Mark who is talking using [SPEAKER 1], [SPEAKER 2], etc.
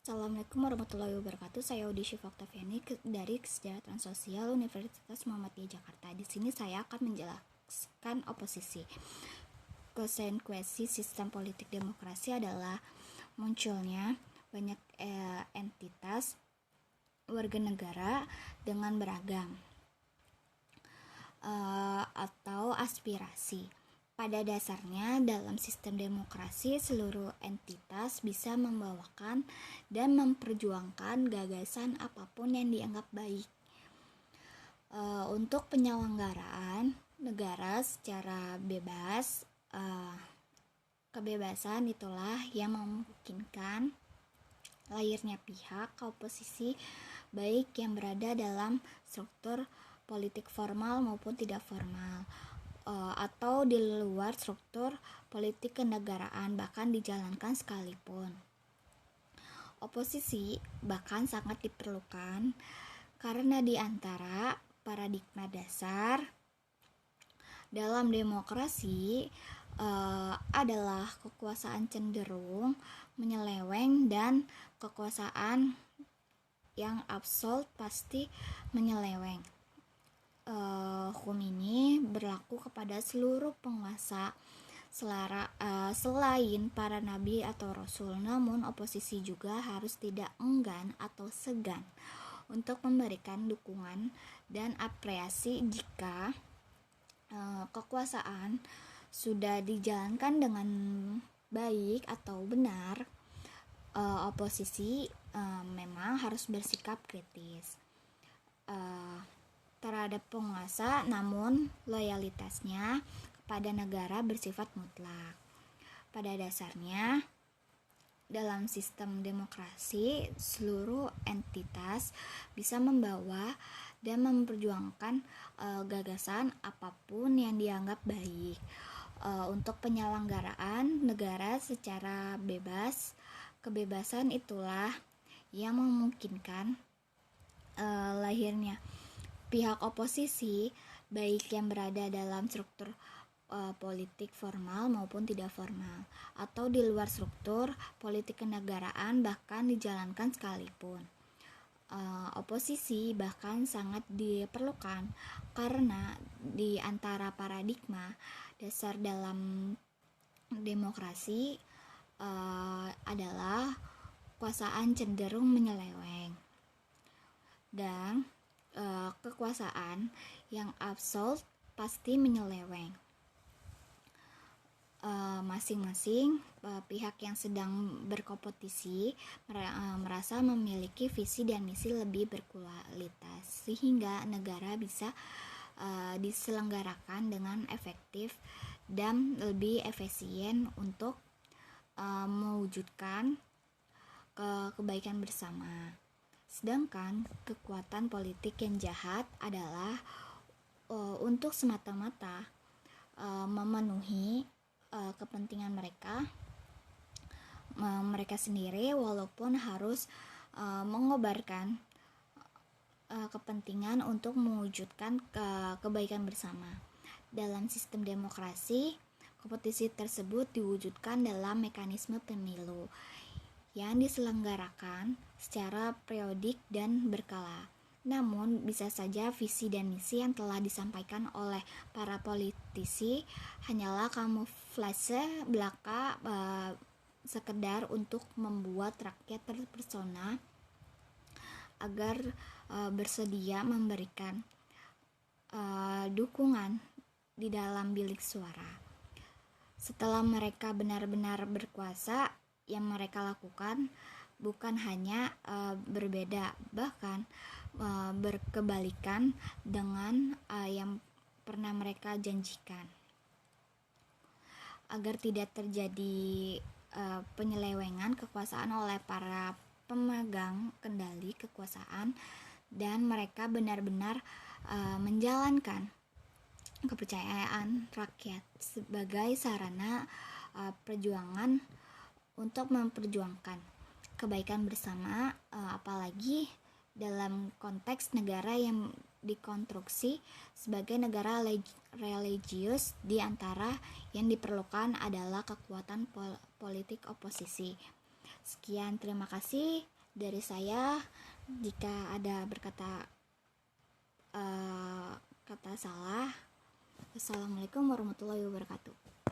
[SPEAKER 1] Assalamualaikum warahmatullahi wabarakatuh. Saya Udi Syifa Oktaviani dari Kesejahteraan Sosial Universitas Muhammadiyah Jakarta. Di sini saya akan menjelaskan oposisi. Konsekuensi sistem politik demokrasi adalah munculnya banyak entitas warga negara dengan beragam atau aspirasi. Pada dasarnya, dalam sistem demokrasi, seluruh entitas bisa membawakan dan memperjuangkan gagasan apapun yang dianggap baik. Untuk penyelenggaraan negara secara bebas, kebebasan itulah yang memungkinkan lahirnya pihak oposisi baik yang berada dalam struktur politik formal maupun tidak formal, atau di luar struktur politik kenegaraan, bahkan dijalankan sekalipun. Oposisi bahkan sangat diperlukan karena di antara paradigma dasar dalam demokrasi adalah kekuasaan cenderung menyeleweng dan kekuasaan yang absolut pasti menyeleweng. Hukum ini berlaku kepada seluruh penguasa selain para nabi atau rasul. Namun oposisi juga harus tidak enggan atau segan untuk memberikan dukungan dan apresiasi jika kekuasaan sudah dijalankan dengan baik atau benar. Oposisi memang harus bersikap kritis terhadap penguasa, namun loyalitasnya kepada negara bersifat mutlak. Pada dasarnya, dalam sistem demokrasi, seluruh entitas bisa membawa dan memperjuangkan gagasan apapun yang dianggap baik untuk penyelenggaraan negara secara bebas. Kebebasan itulah yang memungkinkan lahirnya pihak oposisi baik yang berada dalam struktur politik formal maupun tidak formal, atau di luar struktur politik kenegaraan bahkan dijalankan sekalipun. Oposisi bahkan sangat diperlukan karena di antara paradigma dasar dalam demokrasi adalah kekuasaan cenderung menyeleweng dan kekuasaan yang absolut pasti menyeleweng. Masing-masing pihak yang sedang berkompetisi merasa memiliki visi dan misi lebih berkualitas sehingga negara bisa diselenggarakan dengan efektif dan lebih efisien untuk mewujudkan kebaikan bersama. Sedangkan kekuatan politik yang jahat adalah untuk semata-mata memenuhi kepentingan mereka sendiri, walaupun harus mengobarkan kepentingan untuk mewujudkan kebaikan bersama. Dalam sistem demokrasi, kompetisi tersebut diwujudkan dalam mekanisme pemilu yang diselenggarakan secara periodik dan berkala. Namun, bisa saja visi dan misi yang telah disampaikan oleh para politisi hanyalah kamuflase belaka sekedar untuk membuat rakyat terpesona agar bersedia memberikan dukungan di dalam bilik suara. Setelah mereka benar-benar berkuasa, yang mereka lakukan bukan hanya berbeda, bahkan berkebalikan dengan yang pernah mereka janjikan. Agar tidak terjadi penyelewengan kekuasaan oleh para pemegang kendali kekuasaan dan mereka benar-benar menjalankan kepercayaan rakyat sebagai sarana perjuangan untuk memperjuangkan kebaikan bersama, apalagi dalam konteks negara yang dikonstruksi sebagai negara religius. Di antara yang diperlukan adalah kekuatan politik oposisi. Sekian, terima kasih dari saya. Jika ada berkata kata salah, Assalamualaikum warahmatullahi wabarakatuh.